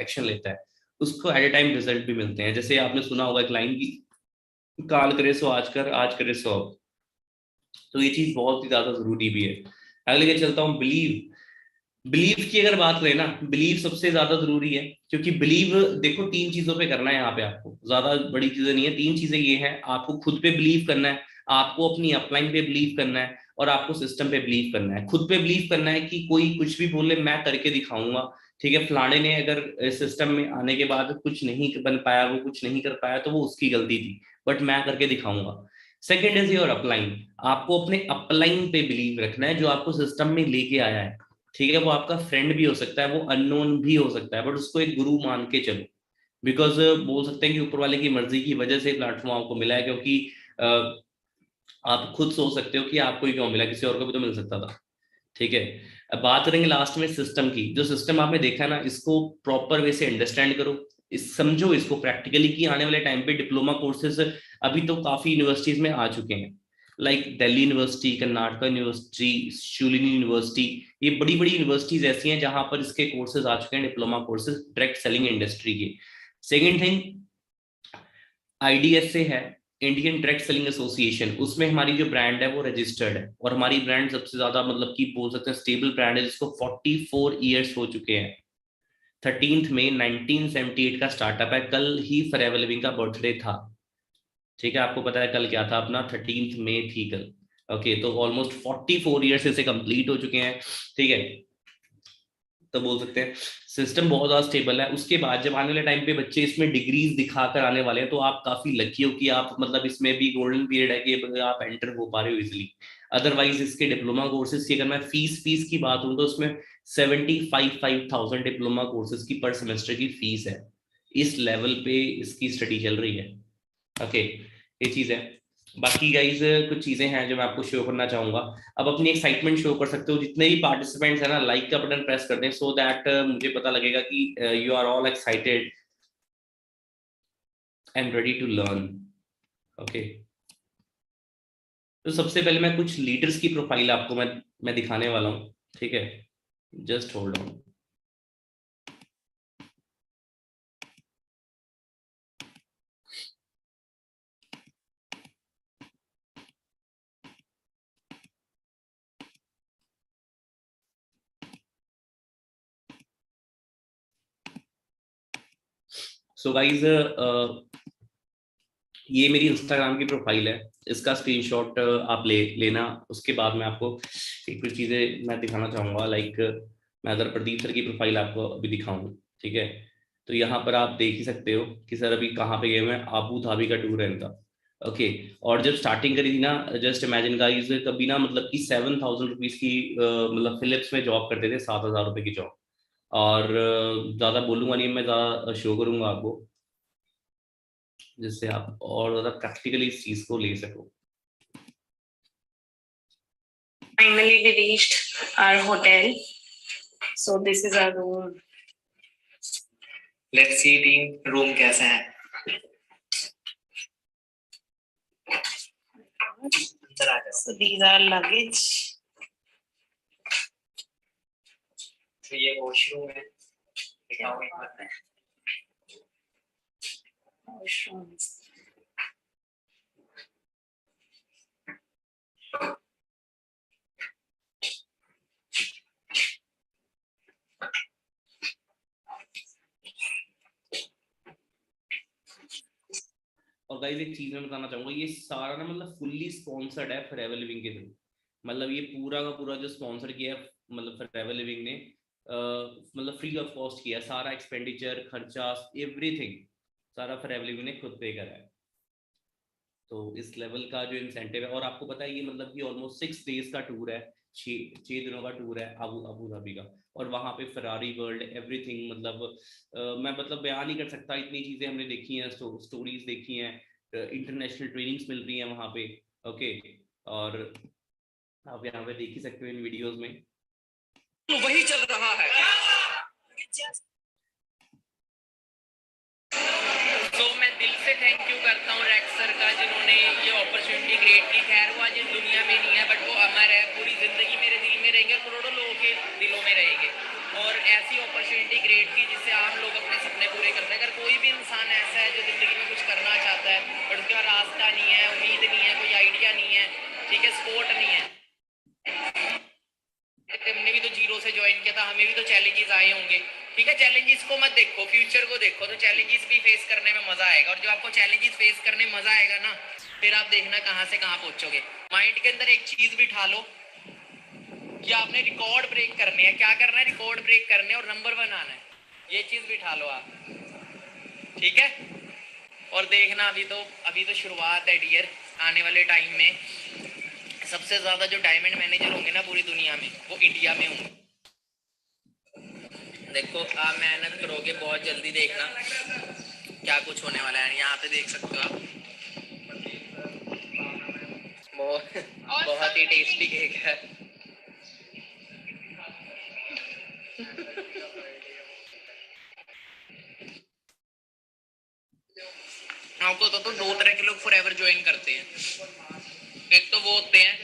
action लेता है, उसको एट ए टाइम रिजल्ट भी मिलते हैं। जैसे आपने सुना होगा एक लाइन की, काल करे सो आज कर, आज करे सो अब। तो ये चीज बहुत ही ज्यादा जरूरी भी है। अगले के चलता हूँ बिलीव। बिलीव की अगर बात करें ना, बिलीव सबसे ज्यादा जरूरी है, क्योंकि बिलीव देखो तीन चीजों पे करना है यहाँ पे आपको, ज्यादा बड़ी चीजें नहीं है। तीन चीजें ये हैं, आपको खुद पे बिलीव करना है, आपको अपनी अपलाइन पे बिलीव करना है, और आपको सिस्टम पे बिलीव करना है। खुद पे बिलीव करना है कि कोई कुछ भी बोले मैं करके दिखाऊंगा। ठीक है, फलाने ने अगर सिस्टम में आने के बाद कुछ नहीं बन पाया, वो कुछ नहीं कर पाया, तो वो उसकी गलती थी, बट मैं करके दिखाऊंगा। Second is your upline. आपको अपने अपलाइन पे बिलीव रखना है, जो आपको सिस्टम में लेके आया है। ठीक है, वो आपका फ्रेंड भी हो सकता है, वो अननोन भी हो सकता है, बट उसको एक गुरु मान के चलो। बिकॉज बोल सकते हैं कि ऊपर वाले की मर्जी की वजह से प्लेटफॉर्म आपको मिला है, क्योंकि आप खुद सोच सकते हो कि आपको ही क्यों मिला, किसी और को भी तो मिल सकता था। ठीक है। अब बात करेंगे लास्ट में सिस्टम की। जो सिस्टम आपने देखा ना, इसको प्रॉपर वे से अंडरस्टैंड करो, इस समझो इसको प्रैक्टिकली, कि आने वाले टाइम पे डिप्लोमा कोर्सेज अभी तो काफी यूनिवर्सिटीज में आ चुके हैं। Like Delhi university, Karnataka university, Shoolini university, ये बड़ी बड़ी यूनिवर्सिटीज ऐसी हैं जहां पर इसके कोर्सेज आ चुके हैं, diploma courses direct selling industry के। सेकेंड थिंग, आईडीएसए है, इंडियन डायरेक्ट सेलिंग एसोसिएशन, उसमें हमारी जो ब्रांड है वो रजिस्टर्ड है, और हमारी ब्रांड सबसे ज्यादा मतलब कि बोल सकते हैं स्टेबल ब्रांड है, जिसको 44 ईयर्स हो चुके हैं। 13 मई 1978 का स्टार्टअप है, कल ही फॉरएवर लिविंग का बर्थडे था। ठीक है, आपको पता है कल क्या था अपना, 13 मई थी कल। ओके, तो ऑलमोस्ट 44 ईयर्स इसे कंप्लीट हो चुके हैं। ठीक है, तो बोल सकते हैं सिस्टम बहुत ज्यादा स्टेबल है। उसके बाद जब आने वाले टाइम पे बच्चे इसमें डिग्रीज दिखाकर आने वाले हैं, तो आप काफी लकी हो कि आप मतलब इसमें भी गोल्डन पीरियड है कि आप एंटर हो पा रहे हो इजिली। अदरवाइज इसके डिप्लोमा कोर्सेज की अगर मैं फीस की बात हूँ, तो उसमें 75,000 डिप्लोमा कोर्सेज की पर सेमेस्टर की फीस है। इस लेवल पे इसकी स्टडी चल रही है। ओके, ये चीज है। बाकी गाइज कुछ चीजें हैं जो मैं आपको शो करना चाहूंगा। अब अपनी एक्साइटमेंट शो कर सकते हो, जितने भी पार्टिसिपेंट्स हैं ना, लाइक का बटन प्रेस कर दें, सो दैट मुझे पता लगेगा कि you are all excited and ready to learn. Okay, तो सबसे पहले मैं कुछ लीडर्स की प्रोफाइल आपको मैं दिखाने वाला हूँ। ठीक है, just hold on. So guys ये मेरी इंस्टाग्राम की प्रोफाइल है, इसका स्क्रीनशॉट आप लेना। उसके बाद मैं आपको एक कुछ चीजें मैं दिखाना चाहूंगा। लाइक मैं अगर प्रदीप सर की प्रोफाइल आपको अभी दिखाऊं, ठीक है, तो यहाँ पर आप देख ही सकते हो कि सर अभी कहाँ पे गए हुए हैं, आबू धाबी का टूर है इनका। ओके, और जब स्टार्टिंग करी थी ना, जस्ट इमेजिन गाइस, कभी ना मतलब कि 7,000 रुपीज की मतलब फिलिप्स में जॉब करते थे, 7,000 रुपए की जॉब। और ज्यादा बोलूंगा नहीं, मैं ज्यादा शो करूंगा आपको, जिससे आप और ज्यादा प्रैक्टिकली इस चीज को ले सको। Finally, we reached our hotel. So this is our room. Let's see team room कैसा है। So these are luggage. तो ये वॉशरूम है। Washrooms. और गाइस एक चीज मैं बताना चाहूंगा, ये सारा ना मतलब फुल्ली स्पॉन्सर्ड है फॉरएवर लिविंग के थ्रू। मतलब ये पूरा का पूरा जो स्पॉन्सर किया है, मतलब फॉरएवर लिविंग ने मतलब फ्री ऑफ कॉस्ट किया, सारा एक्सपेंडिचर खर्चा एवरीथिंग सारा फॉरएवर लिविंग ने खुद पे करा है। तो इस लेवल का जो इंसेंटिव है, और आपको पता है ये मतलब कि ऑलमोस्ट 6 डेज का टूर है, 6 दिनों का टूर है अबू धाबी का, और वहाँ पे फरारी वर्ल्ड एवरीथिंग, मतलब मैं मतलब बयान नहीं कर सकता, इतनी चीज़ें हमने देखी हैं, स्टोरीज देखी हैं, इंटरनेशनल ट्रेनिंग्स मिल रही हैं वहाँ पे। ओके, और आप यहाँ पे देख ही सकते हो इन वीडियोस में, तो वही चल रहा है। तो मैं दिल से थैंक यू करता हूँ रेक्स सर का, जिन्होंने ये अपॉर्चुनिटी क्रिएट की। खैर वो आज इस दुनिया में नहीं है, बट वो अमर है, पूरी जिंदगी मेरे दिल में रहेंगे, करोड़ों लोगों के दिलों में रहेंगे। और ऐसी अपॉर्चुनिटी क्रिएट की जिससे आम लोग अपने सपने पूरे करते हैं। अगर कोई भी इंसान ऐसा है जो जिंदगी में कुछ करना चाहता है बट उसके पास रास्ता नहीं है, उम्मीद नहीं है, कोई आइडिया नहीं है, ठीक है, सपोर्ट नहीं है। हमने भी तो जीरो से ज्वाइन किया था, हमें भी तो चैलेंजेस आए होंगे, ठीक है। चैलेंजेस को मत देखो, फ्यूचर को देखो, तो चैलेंजेस भी फेस करने में मजा आएगा। और जब आपको चैलेंजेस फेस करने में मजा आएगा ना, फिर आप देखना कहां से कहां पहुंचोगे। माइंड के अंदर एक चीज बिठा लो कि आपने रिकॉर्ड ब्रेक करने हैं। क्या करना है? रिकॉर्ड ब्रेक करने और नंबर 1 आना है, ये चीज बिठा लो आप, ठीक है। और देखना अभी तो शुरुआत है डियर। आने वाले टाइम में सबसे ज्यादा जो डायमंड मैनेजर होंगे ना पूरी दुनिया में, वो इंडिया में होंगे। देखो आप मेहनत करोगे, बहुत जल्दी देखना क्या कुछ होने वाला है। यहाँ पे देख सकते हो आप, बहुत ही टेस्टी केक है। आपको तो दो तरह के लोग फॉरएवर ज्वाइन करते हैं। एक तो वो होते हैं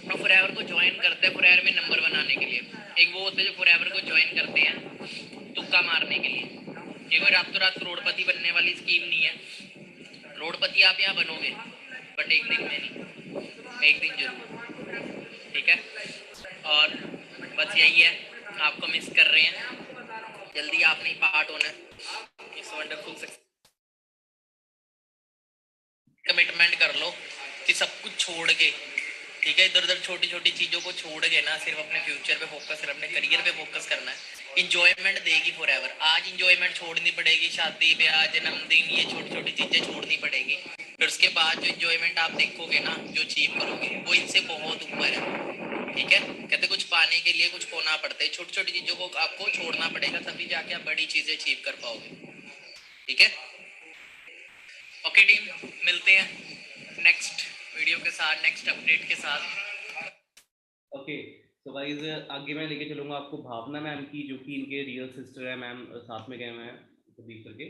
जो फॉरएवर को ज्वाइन करते हैं फॉरएवर में नंबर 1 आने के लिए। एक वो होते हैं जो फॉरएवर को ज्वाइन करते हैं तुक्का मारने के लिए। ये कोई रातों रात करोड़पति बनने वाली स्कीम नहीं है। करोड़पति आप यहाँ बनोगे, बट एक दिन में नहीं, एक दिन जरूर, ठीक है। और बस यही है, आपको मिस कर रहे हैं, जल्दी आपने पार्ट होना है इस वंडरफुल सक्सेस। कमिटमेंट कर लो कि सब कुछ छोड़ के, ठीक है, इधर उधर छोटी छोटी चीजों को छोड़ के ना, सिर्फ अपने फ्यूचर पे फोकस, सिर्फ अपने करियर पे फोकस करना है। इंजॉयमेंट देगी फॉरएवर। आज इंजॉयमेंट छोड़नी पड़ेगी, शादी ब्याह जन्मदिन ये छोटी छोटी चीजें छोड़नी पड़ेगी। फिर उसके बाद जो इंजॉयमेंट आप देखोगे ना, जो अचीव करोगे, वो इनसे बहुत ऊपर है, ठीक है। कहते कुछ पाने के लिए कुछ खोना पड़ता है, छोटी छोटी चीजों को आपको छोड़ना पड़ेगा, तभी जाके आप बड़ी चीजें अचीव कर पाओगे, ठीक है। ओके टीम, मिलते हैं नेक्स्ट वीडियो के साथ, नेक्स्ट अपडेट के साथ। ओके तो गाइस आगे मैं लेके चलूंगा आपको भावना मैम की, जो कि इनके रियल सिस्टर है। मैम साथ में गए हुए हैं प्रदीप करके,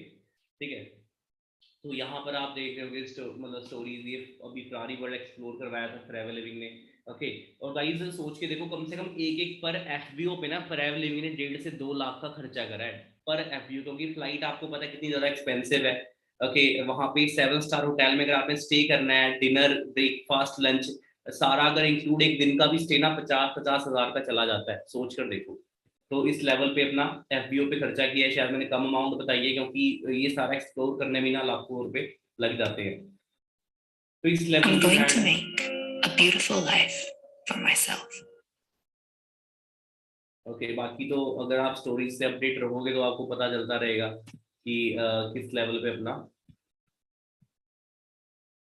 ठीक है। तो यहाँ पर आप देख रहे होंगे मतलब स्टोरीज, ये अभी फरारी वर्ल्ड एक्सप्लोर करवाया था फॉरएवर लिविंग ने। ओके, और गाइस सोच के देखो, कम से कम एक पर एफबीओ पे ना फॉरएवर लिविंग ने 1.5 से 2 लाख का खर्चा करा है पर एफबीओ, क्योंकि फ्लाइट आपको पता है कितनी ज्यादा एक्सपेंसिव है। ओके, वहाँ पे 7 स्टार होटल में अगर आपने स्टे करना है, डिनर ब्रेकफास्ट लंच सारा अगर इंक्लूड एक दिन का भी स्टे ना 50 हजार का चला जाता है, सोच कर देखो। तो इस लेवल पे अपना एफबीओ पे खर्चा किया है। शायद मैंने कम अमाउंट बताई है, क्योंकि ये सारा एक्सप्लोर करने में ना लाखों रुपए लग जाते हैं। तो इस level I'm going to make a beautiful life for myself. Okay, बाकी तो अगर आप स्टोरीज से अपडेट रहोगे तो आपको पता चलता रहेगा कि किस लेवल पे अपना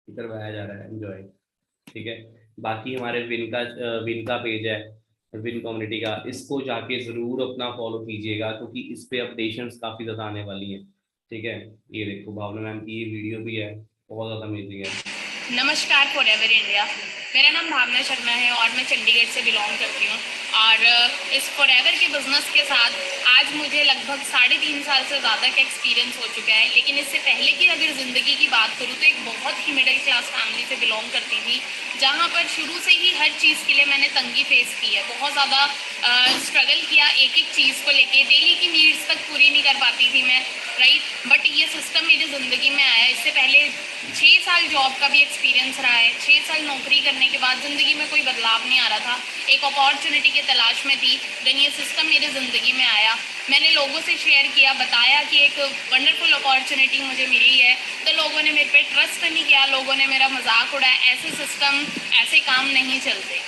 करवाया जा रहा है एंजॉय, ठीक है। बाकी हमारे विन का पेज है, विन कम्युनिटी का, इसको जाके जरूर अपना फॉलो कीजिएगा, क्योंकि इस पे अपडेशंस काफी ज्यादा आने वाली हैं, ठीक है। ये देखो भावना मैम की ये वीडियो भी है, बहुत ज्यादा अमेजिंग है। नमस्कार फॉरएवर इंडिया, मेरा नाम भावना शर्मा है और मैं चंडीगढ़ से बिलोंग करती हूँ। और इस फॉरएवर के बिज़नेस के साथ आज मुझे लगभग 3.5 साल से ज़्यादा का एक्सपीरियंस हो चुका है। लेकिन इससे पहले की अगर ज़िंदगी की बात करूँ तो एक बहुत ही मिडिल क्लास फैमिली से बिलोंग करती थी, जहाँ पर शुरू से ही हर चीज़ के लिए मैंने तंगी फेस की है। बहुत ज़्यादा स्ट्रगल किया एक एक चीज़ को लेके, डेली की नीड्स तक पूरी नहीं कर पाती थी मैं, राइट। बट ये सिस्टम मेरी ज़िंदगी में आया। इससे पहले 6 साल जॉब का भी एक्सपीरियंस रहा है। 6 साल नौकरी करने के बाद ज़िंदगी में कोई बदलाव नहीं आ रहा था, एक अपॉर्चुनिटी की तलाश में थी। देन ये सिस्टम मेरी ज़िंदगी में आया, मैंने लोगों से शेयर किया, बताया कि एक वंडरफुल अपॉर्चुनिटी मुझे मिली है, तो लोगों ने मेरे पे ट्रस्ट नहीं किया, लोगों ने मेरा मजाक उड़ाया। ऐसे सिस्टम, ऐसे काम नहीं चलते।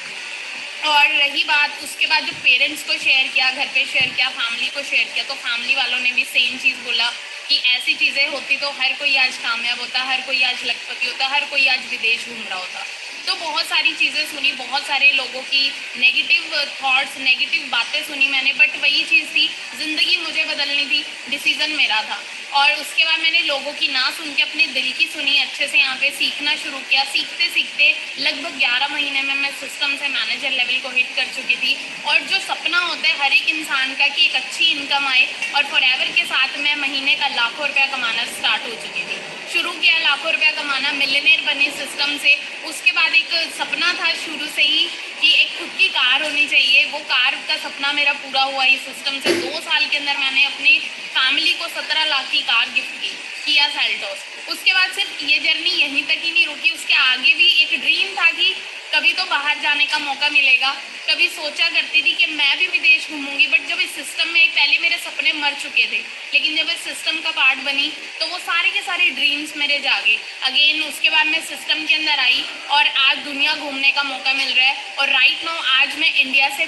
और रही बात उसके बाद, जब पेरेंट्स को शेयर किया, घर पे शेयर किया, फैमिली को शेयर किया, तो फैमिली वालों ने भी सेम चीज़ बोला कि ऐसी चीज़ें होती तो हर कोई आज कामयाब होता, हर कोई आज लखपति होता, हर कोई आज विदेश घूम रहा होता। तो बहुत सारी चीज़ें सुनी, बहुत सारे लोगों की नेगेटिव थॉट्स, नेगेटिव बातें सुनी मैंने, बट वही चीज़ थी, ज़िंदगी मुझे बदलनी थी, डिसीज़न मेरा था। और उसके बाद मैंने लोगों की ना सुन के अपने दिल की सुनी, अच्छे से यहाँ पे सीखना शुरू किया। सीखते सीखते लगभग 11 महीने में मैं सिस्टम से मैनेजर लेवल को हिट कर चुकी थी। और जो सपना होता है हर एक इंसान का कि एक अच्छी इनकम आए, और फॉरएवर के साथ मैं महीने का लाखों रुपया कमाना स्टार्ट हो चुकी थी। शुरू किया लाखों रुपया कमाना, मिलियनेयर बनी सिस्टम से। उसके बाद एक सपना था शुरू से ही कि एक खुद की कार होनी चाहिए, वो कार का सपना मेरा पूरा हुआ इस सिस्टम से। 2 साल के अंदर मैंने अपनी फैमिली को 17 लाख की कार गिफ्ट की, किया सेल्टोस। उसके बाद सिर्फ ये जर्नी यहीं तक ही नहीं रुकी, उसके आगे भी एक ड्रीम था कि कभी तो बाहर जाने का मौका मिलेगा। कभी सोचा करती थी कि मैं भी विदेश घूमूंगी, बट जब इस सिस्टम में, पहले मेरे सपने मर चुके थे, लेकिन जब इस सिस्टम का पार्ट बनी तो वो सारे के सारे ड्रीम्स मेरे जागे अगेन। उसके बाद मैं सिस्टम के अंदर आई और आज दुनिया घूमने का मौका मिल रहा है। और राइट नाउ आज मैं इंडिया से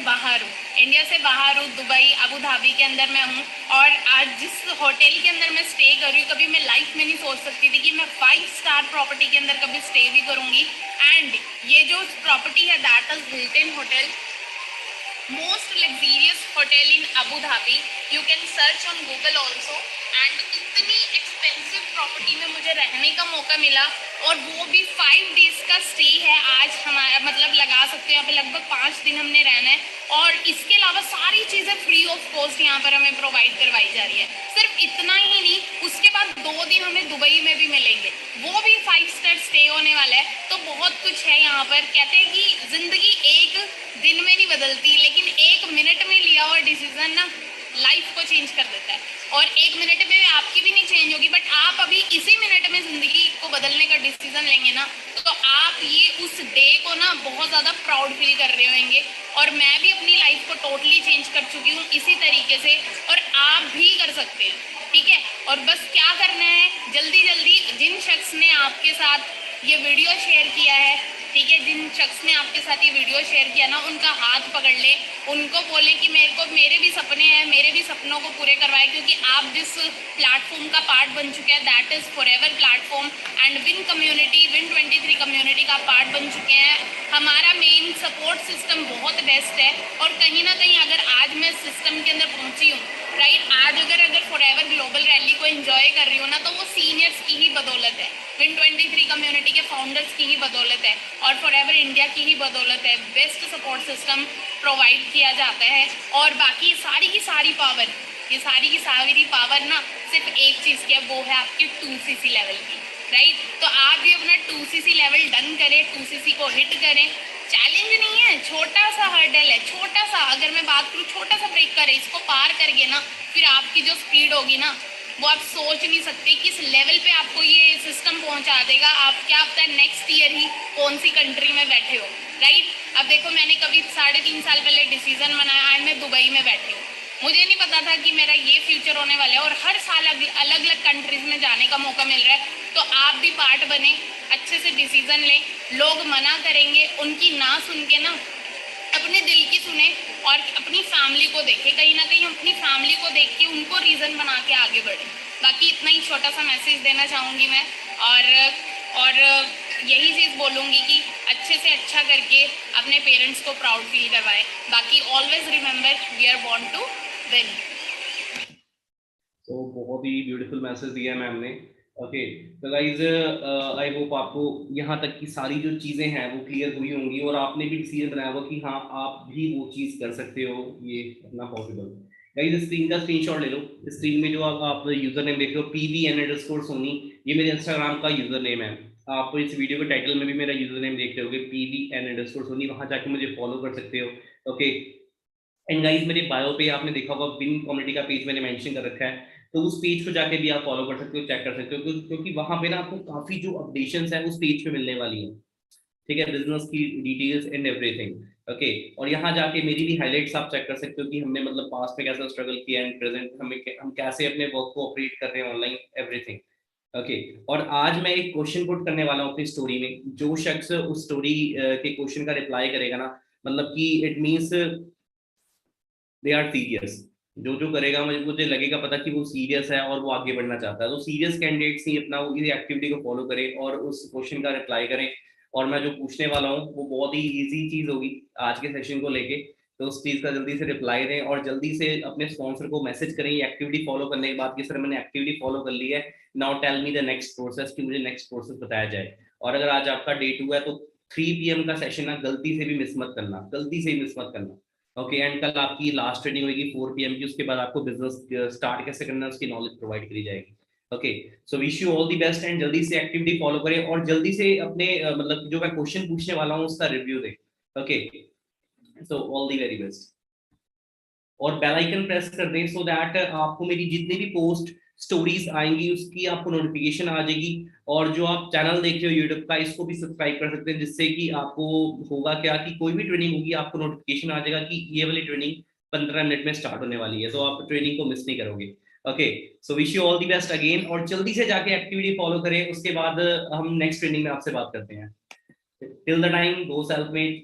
बाहर हूँ, दुबई, अबू धाबी के अंदर मैं हूँ। और आज जिस होटल के अंदर मैं स्टे कर रही हूँ, कभी मैं लाइफ में नहीं सोच सकती थी कि मैं 5 स्टार प्रॉपर्टी के अंदर कभी स्टे भी करूँगी। एंड ये जो प्रॉपर्टी है that is Hilton hotel, most luxurious hotel in Abu Dhabi. You can search on Google also. And इतनी एक्सपेंसिव प्रॉपर्टी में मुझे रहने का मौका मिला, और वो भी 5 डेज का स्टे है आज हमारा, मतलब लगा सकते हो यहाँ पे लगभग 5 दिन हमने रहना है। और इसके अलावा सारी चीज़ें फ्री ऑफ कॉस्ट यहाँ पर हमें प्रोवाइड करवाई जा रही है। सिर्फ इतना ही नहीं, उसके बाद 2 दिन हमें दुबई में भी मिलेंगे, वो भी 5 स्टार स्टे होने वाला है। तो बहुत कुछ है यहाँ पर। कहते हैं कि जिंदगी एक दिन में नहीं बदलती, लेकिन 1 मिनट में लिया हुआ डिसीजन ना लाइफ को चेंज कर देता है। और 1 मिनट में आपकी भी नहीं चेंज होगी, बट आप अभी इसी मिनट में जिंदगी को बदलने का डिसीजन लेंगे ना, तो आप ये उस डे को ना बहुत ज़्यादा प्राउड फील कर रहे होंगे। और मैं भी अपनी लाइफ को टोटली चेंज कर चुकी हूँ इसी तरीके से, और आप भी कर सकते हैं, ठीक है। और बस क्या करना है, जल्दी जल्दी जिन शख्स ने आपके साथ ये वीडियो शेयर किया है, ठीक है, जिन शख्स ने आपके साथ ये वीडियो शेयर किया ना, उनका हाथ पकड़ ले, उनको बोले कि मेरे भी सपने हैं, मेरे भी सपनों को पूरे करवाए, क्योंकि आप जिस प्लेटफॉर्म का पार्ट बन चुके हैं that is forever platform and win community, win 23 community का पार्ट बन चुके हैं। हमारा मेन सपोर्ट सिस्टम बहुत बेस्ट है। और कहीं ना कहीं अगर आज मैं सिस्टम के अंदर पहुंची हूँ, राइट, आज अगर फॉरएवर ग्लोबल रैली को एंजॉय कर रही हूँ ना, तो वो सीनियर्स की ही बदौलत है, विन 23 कम्युनिटी के फाउंडर्स की ही बदौलत है, और फॉरएवर इंडिया की ही बदौलत है। बेस्ट सपोर्ट सिस्टम प्रोवाइड किया जाता है। और बाकी सारी की सारी पावर, ये सारी की सारी पावर ना सिर्फ एक चीज़ की है, वो है आपकी 2cc लेवल की, राइट। तो आप भी अपना 2cc लेवल डन करें, 2cc को हिट करें। चैलेंज नहीं है, छोटा सा हर्डल है, छोटा सा, अगर मैं बात करूँ छोटा सा ब्रेक करें, इसको पार करके ना फिर आपकी जो स्पीड होगी ना, वो आप सोच नहीं सकते किस लेवल पे आपको ये सिस्टम पहुंचा देगा। आप क्या पता है नेक्स्ट ईयर ही कौन सी कंट्री में बैठे हो, राइट। अब देखो, मैंने कभी 3.5 साल पहले डिसीजन बनाया, आज मैं दुबई में बैठी हूँ। मुझे नहीं पता था कि मेरा ये फ्यूचर होने वाला है, और हर साल अलग अलग कंट्रीज में जाने का मौका मिल रहा है। तो आप भी पार्ट बने, अच्छे से डिसीजन लें। लोग मना करेंगे, उनकी ना सुन के ना अपने दिल की सुने, और अपनी फैमिली को देखें। कहीं ना कहीं अपनी फैमिली को देख के उनको रीज़न बना के आगे बढ़े। बाकी इतना ही छोटा सा मैसेज देना चाहूँगी मैं, और यही चीज़ बोलूँगी कि अच्छे से अच्छा करके अपने पेरेंट्स को प्राउड फील करवाएं। बाकी always remember we are born to win. तो बहुत ही ब्यूटीफुल मैसेज दिया है मैम ने। ओके, तो गाइज आई होप आपको यहाँ तक की सारी जो चीज़ें हैं वो क्लियर हुई होंगी, और आपने भी डिसीजन बनाया होगा कि हाँ आप भी वो चीज़ कर सकते हो, ये अपना पॉसिबल। गाइज स्क्रीन का स्क्रीनशॉट ले लो। स्क्रीन में जो आप यूजर नेम देख रहे हो pvn_sony, ये मेरे इंस्टाग्राम का यूजर नेम है। आप इस वीडियो के टाइटल में भी मेरा यूजर नेम देख रहे होगे pvn_sony, वहाँ जाके मुझे फॉलो कर सकते हो। ओके, एंड गाइज मेरे बायो पे आपने देखा होगा विन कम्युनिटी का पेज मैंने मेंशन कर रखा है, तो उस पेज को जाके भी आप फॉलो कर सकते हो, चेक कर सकते हो, क्योंकि वहां पे ना आपको काफी जो अपडेशंस है उस पेज पे मिलने वाली है, ठीक है, बिजनेस की डिटेल्स एंड एवरीथिंग। ओके, और यहाँ जाके मेरी भी हाइलाइट्स आप चेक कर सकते हो कि हमने मतलब पास्ट में कैसा स्ट्रगल किया एंड प्रेजेंट हम कैसे अपने वर्क को ऑपरेट कर रहे हैं ऑनलाइन, एवरीथिंग। ओके, और आज मैं एक क्वेश्चन पुट करने वाला हूँ अपनी स्टोरी में। जो शख्स उस स्टोरी के क्वेश्चन का रिप्लाई करेगा ना, मतलब कि it means they are serious, जो करेगा मुझे लगेगा पता कि वो सीरियस है और वो आगे बढ़ना चाहता है। तो सीरियस कैंडिडेट्स ही अपना वो इसी एक्टिविटी को फॉलो करें और उस क्वेश्चन का रिप्लाई करें। और मैं जो पूछने वाला हूँ वो बहुत ही इजी चीज होगी आज के सेशन को लेके, तो उस चीज का जल्दी से रिप्लाई दें और जल्दी से अपने स्पॉन्सर को मैसेज करें ये एक्टिविटी फॉलो करने के बाद कि सर मैंने एक्टिविटी फॉलो कर ली है, now tell me the next process, कि मुझे नेक्स्ट प्रोसेस बताया जाए। और अगर आज आपका डे 2 है तो 3 PM का सेशन है, गलती से भी मिस मत करना, गलती से भी मिस मत करना। ओके एंड कल आपकी लास्ट ट्रेनिंग होगी 4 PM की, उसके बाद आपको बिजनेस स्टार्ट कैसे करना है उसकी नॉलेज प्रोवाइड करी जाएगी। Okay so wish you all the best and जल्दी से एक्टिविटी फॉलो करें और जल्दी से अपने मतलब जो मैं क्वेश्चन पूछने वाला हूँ उसका रिव्यू दें। Okay so all the very best और बेल आइकन प्रेस कर दें सो दैट आपको मेरी जितनी भी पोस्ट स्टोरीज आएंगी उसकी आपको नोटिफिकेशन आ जाएगी। और जो आप चैनल देख रहे हो यूट्यूब का इसको भी सब्सक्राइब कर सकते हैं, जिससे कि आपको होगा क्या कि कोई भी ट्रेनिंग होगी आपको नोटिफिकेशन आ जाएगा कि ये वाली ट्रेनिंग 15 मिनट में स्टार्ट होने वाली है, तो आप ट्रेनिंग को मिस नहीं करोगे। Okay so wish you all the best again और जल्दी से जाके एक्टिविटी फॉलो करें, उसके बाद हम नेक्स्ट ट्रेनिंग में आपसे बात करते हैं। Till the time go self made,